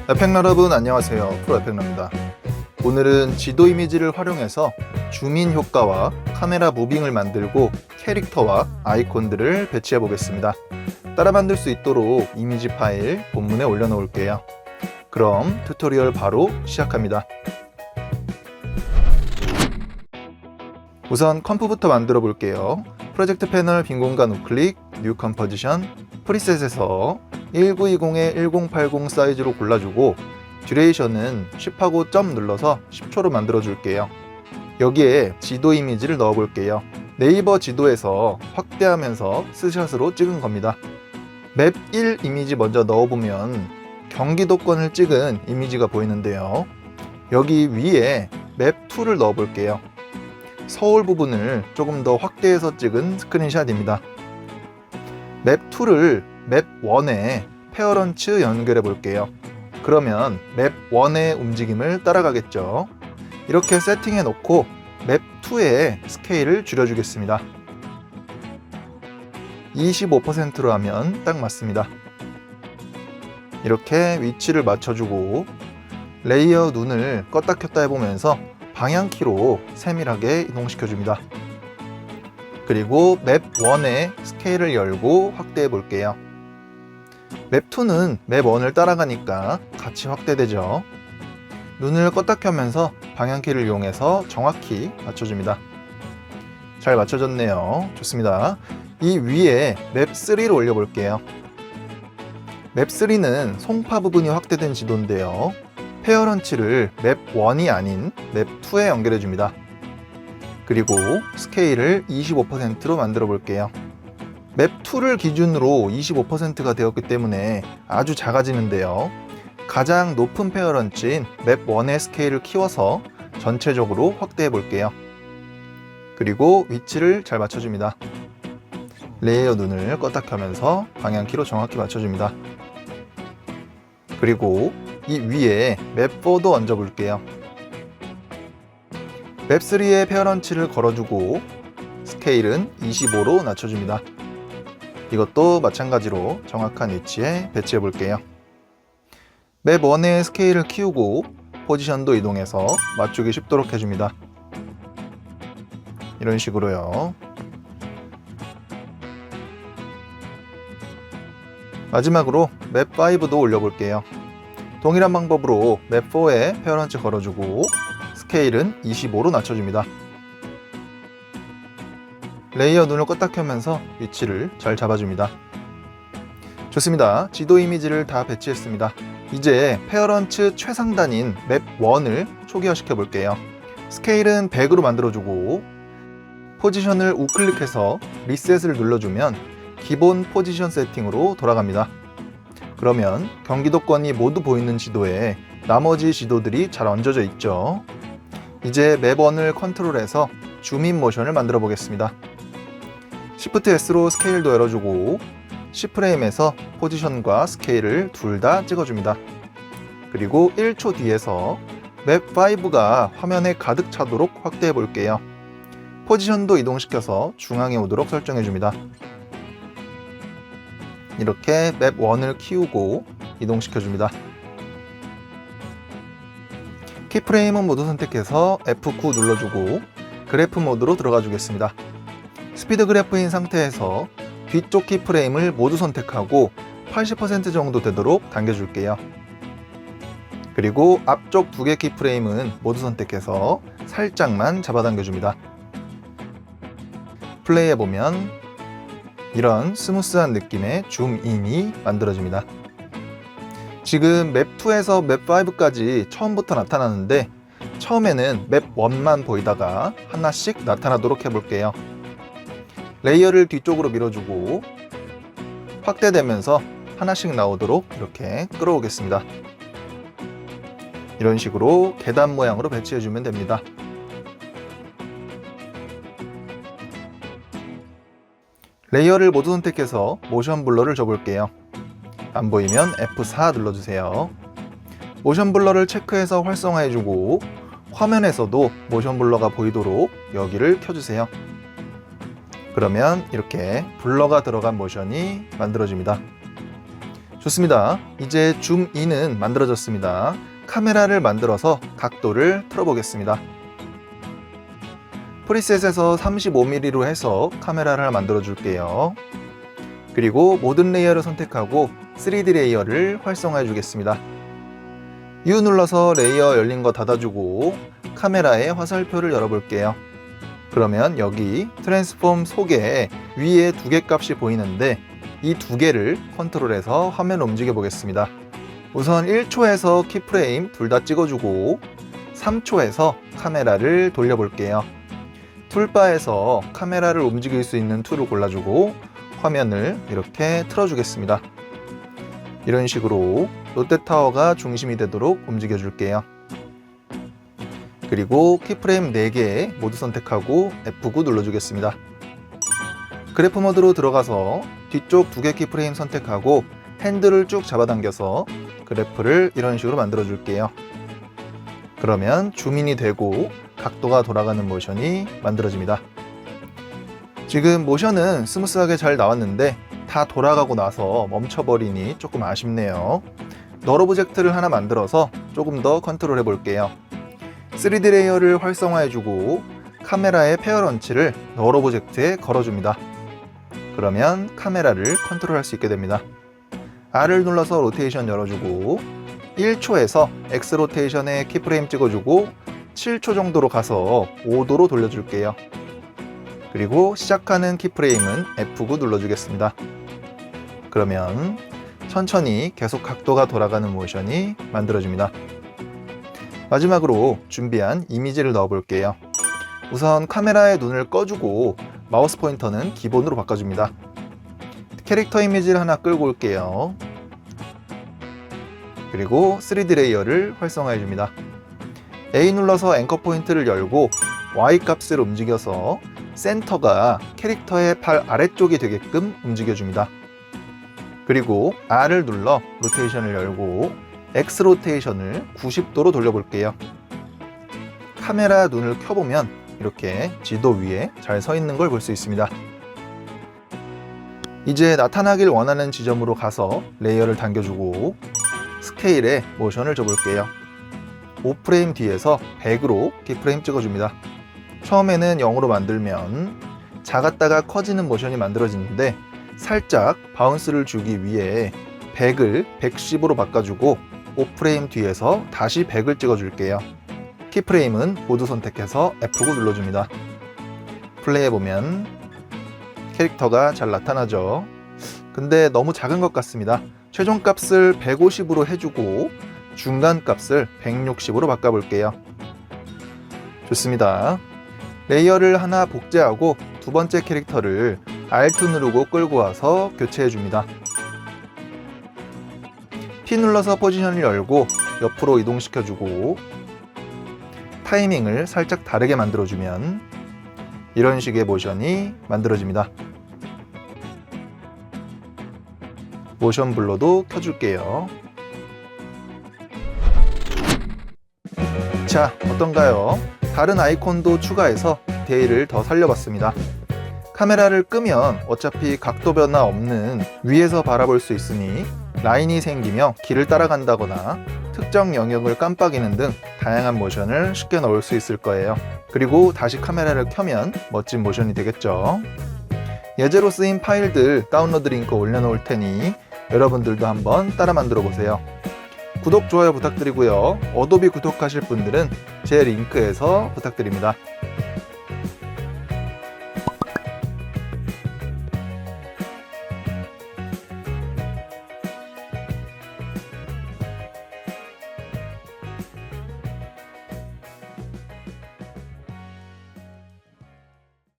에펙 여러분 안녕하세요. 프로 에펙러입니다. 오늘은 지도 이미지를 활용해서 줌인 효과와 카메라 무빙을 만들고 캐릭터와 아이콘들을 배치해 보겠습니다. 따라 만들 수 있도록 이미지 파일 본문에 올려놓을게요. 그럼 튜토리얼 바로 시작합니다. 우선 컴프부터 만들어 볼게요. 프로젝트 패널 빈 공간 우클릭, 뉴 컴포지션, 프리셋에서 1920-1080 사이즈로 골라주고 듀레이션은 Shift하고 점 눌러서 10초로 만들어 줄게요. 여기에 지도 이미지를 넣어 볼게요. 네이버 지도에서 확대하면서 스샷으로 찍은 겁니다. 맵 1 이미지 먼저 넣어보면 경기도권을 찍은 이미지가 보이는데요. 여기 위에 맵 2를 넣어 볼게요. 서울 부분을 조금 더 확대해서 찍은 스크린샷입니다. 맵 2를 맵 1에 페어런츠 연결해 볼게요. 그러면 맵 1의 움직임을 따라가겠죠. 이렇게 세팅해 놓고 맵 2의 스케일을 줄여주겠습니다. 25%로 하면 딱 맞습니다. 이렇게 위치를 맞춰주고 레이어 눈을 껐다 켰다 해보면서 방향키로 세밀하게 이동시켜줍니다. 그리고 맵 1의 스케일을 열고 확대해 볼게요. 맵 2는 맵 1을 따라가니까 같이 확대되죠. 눈을 껐다 켜면서 방향키를 이용해서 정확히 맞춰줍니다. 잘 맞춰졌네요. 좋습니다. 이 위에 맵 3를 올려볼게요. 맵 3는 송파 부분이 확대된 지도인데요. 페어런치를 맵 1이 아닌 맵 2에 연결해줍니다. 그리고 스케일을 25%로 만들어 볼게요. 맵 2를 기준으로 25%가 되었기 때문에 아주 작아지는데요. 가장 높은 페어런치인 맵 1의 스케일을 키워서 전체적으로 확대해 볼게요. 그리고 위치를 잘 맞춰줍니다. 레이어 눈을 껐다 켜면서 방향키로 정확히 맞춰줍니다. 그리고 이 위에 맵 4도 얹어 볼게요. 맵 3의 페어런치를 걸어주고 스케일은 25로 낮춰줍니다. 이것도 마찬가지로 정확한 위치에 배치해 볼게요. 맵 1의 스케일을 키우고 포지션도 이동해서 맞추기 쉽도록 해줍니다. 이런 식으로요. 마지막으로 맵 5도 올려볼게요. 동일한 방법으로 맵 4에 페어런치 걸어주고 스케일은 25로 낮춰줍니다. 레이어 눈을 껐다 켜면서 위치를 잘 잡아줍니다. 좋습니다. 지도 이미지를 다 배치했습니다. 이제 페어런츠 최상단인 맵 1을 초기화시켜 볼게요. 스케일은 100으로 만들어주고 포지션을 우클릭해서 리셋을 눌러주면 기본 포지션 세팅으로 돌아갑니다. 그러면 경기도권이 모두 보이는 지도에 나머지 지도들이 잘 얹어져 있죠. 이제 맵 1을 컨트롤해서 줌인 모션을 만들어 보겠습니다. Shift S로 스케일도 열어주고 C프레임에서 포지션과 스케일을 둘 다 찍어줍니다. 그리고 1초 뒤에서 맵 5가 화면에 가득 차도록 확대해 볼게요. 포지션도 이동시켜서 중앙에 오도록 설정해 줍니다. 이렇게 맵 1을 키우고 이동시켜 줍니다. 키프레임은 모두 선택해서 F9 눌러주고 그래프 모드로 들어가 주겠습니다. 스피드 그래프인 상태에서 뒤쪽 키프레임을 모두 선택하고 80% 정도 되도록 당겨줄게요. 그리고 앞쪽 두 개 키프레임은 모두 선택해서 살짝만 잡아당겨줍니다. 플레이해보면 이런 스무스한 느낌의 줌인이 만들어집니다. 지금 맵 2에서 맵 5까지 처음부터 나타나는데 처음에는 맵 1만 보이다가 하나씩 나타나도록 해볼게요. 레이어를 뒤쪽으로 밀어주고 확대되면서 하나씩 나오도록 이렇게 끌어오겠습니다. 이런 식으로 계단 모양으로 배치해주면 됩니다. 레이어를 모두 선택해서 모션 블러를 줘볼게요. 안 보이면 F4 눌러주세요. 모션 블러를 체크해서 활성화해주고 화면에서도 모션 블러가 보이도록 여기를 켜주세요. 그러면 이렇게 블러가 들어간 모션이 만들어집니다. 좋습니다. 이제 줌인은 만들어졌습니다. 카메라를 만들어서 각도를 틀어보겠습니다. 프리셋에서 35mm로 해서 카메라를 하나 만들어 줄게요. 그리고 모든 레이어를 선택하고 3D 레이어를 활성화해 주겠습니다. U 눌러서 레이어 열린 거 닫아주고 카메라의 화살표를 열어볼게요. 그러면 여기 트랜스폼 속에 위에 2개 값이 보이는데 이 2개를 컨트롤해서 화면을 움직여 보겠습니다. 우선 1초에서 키프레임 둘 다 찍어주고 3초에서 카메라를 돌려볼게요. 툴바에서 카메라를 움직일 수 있는 툴을 골라주고 화면을 이렇게 틀어주겠습니다. 이런 식으로 롯데타워가 중심이 되도록 움직여 줄게요. 그리고 키프레임 4개 모두 선택하고 F9 눌러주겠습니다. 그래프 모드로 들어가서 뒤쪽 2개 키프레임 선택하고 핸들을 쭉 잡아당겨서 그래프를 이런 식으로 만들어 줄게요. 그러면 줌인이 되고 각도가 돌아가는 모션이 만들어집니다. 지금 모션은 스무스하게 잘 나왔는데 다 돌아가고 나서 멈춰버리니 조금 아쉽네요. 널 오브젝트를 하나 만들어서 조금 더 컨트롤 해볼게요. 3D 레이어를 활성화해주고 카메라의 페어런치를 널 오브젝트에 걸어줍니다. 그러면 카메라를 컨트롤할 수 있게 됩니다. R을 눌러서 로테이션 열어주고 1초에서 X 로테이션에 키프레임 찍어주고 7초 정도로 가서 5도로 돌려줄게요. 그리고 시작하는 키프레임은 F9 눌러주겠습니다. 그러면 천천히 계속 각도가 돌아가는 모션이 만들어집니다. 마지막으로 준비한 이미지를 넣어볼게요. 우선 카메라의 눈을 꺼주고 마우스 포인터는 기본으로 바꿔줍니다. 캐릭터 이미지를 하나 끌고 올게요. 그리고 3D 레이어를 활성화해줍니다. A 눌러서 앵커 포인트를 열고 Y 값을 움직여서 센터가 캐릭터의 팔 아래쪽이 되게끔 움직여줍니다. 그리고 R을 눌러 로테이션을 열고 X 로테이션을 90도로 돌려볼게요. 카메라 눈을 켜보면 이렇게 지도 위에 잘 서 있는 걸 볼 수 있습니다. 이제 나타나길 원하는 지점으로 가서 레이어를 당겨주고 스케일에 모션을 줘볼게요. 5프레임 뒤에서 100으로 키프레임 찍어줍니다. 처음에는 0으로 만들면 작았다가 커지는 모션이 만들어지는데 살짝 바운스를 주기 위해 100을 110으로 바꿔주고 5프레임 뒤에서 다시 100을 찍어줄게요. 키프레임은 모두 선택해서 F9 눌러줍니다. 플레이해보면 캐릭터가 잘 나타나죠. 근데 너무 작은 것 같습니다. 최종 값을 150으로 해주고 중간 값을 160으로 바꿔볼게요. 좋습니다. 레이어를 하나 복제하고 두 번째 캐릭터를 Alt 누르고 끌고 와서 교체해줍니다. T 눌러서 포지션을 열고 옆으로 이동시켜주고 타이밍을 살짝 다르게 만들어주면 이런 식의 모션이 만들어집니다. 모션 블러도 켜줄게요. 자, 어떤가요? 다른 아이콘도 추가해서 디테일을 더 살려봤습니다. 카메라를 끄면 어차피 각도 변화 없는 위에서 바라볼 수 있으니 라인이 생기며 길을 따라간다거나 특정 영역을 깜빡이는 등 다양한 모션을 쉽게 넣을 수 있을 거예요. 그리고 다시 카메라를 켜면 멋진 모션이 되겠죠. 예제로 쓰인 파일들 다운로드 링크 올려놓을 테니 여러분들도 한번 따라 만들어 보세요. 구독, 좋아요 부탁드리고요. 어도비 구독하실 분들은 제 링크에서 부탁드립니다.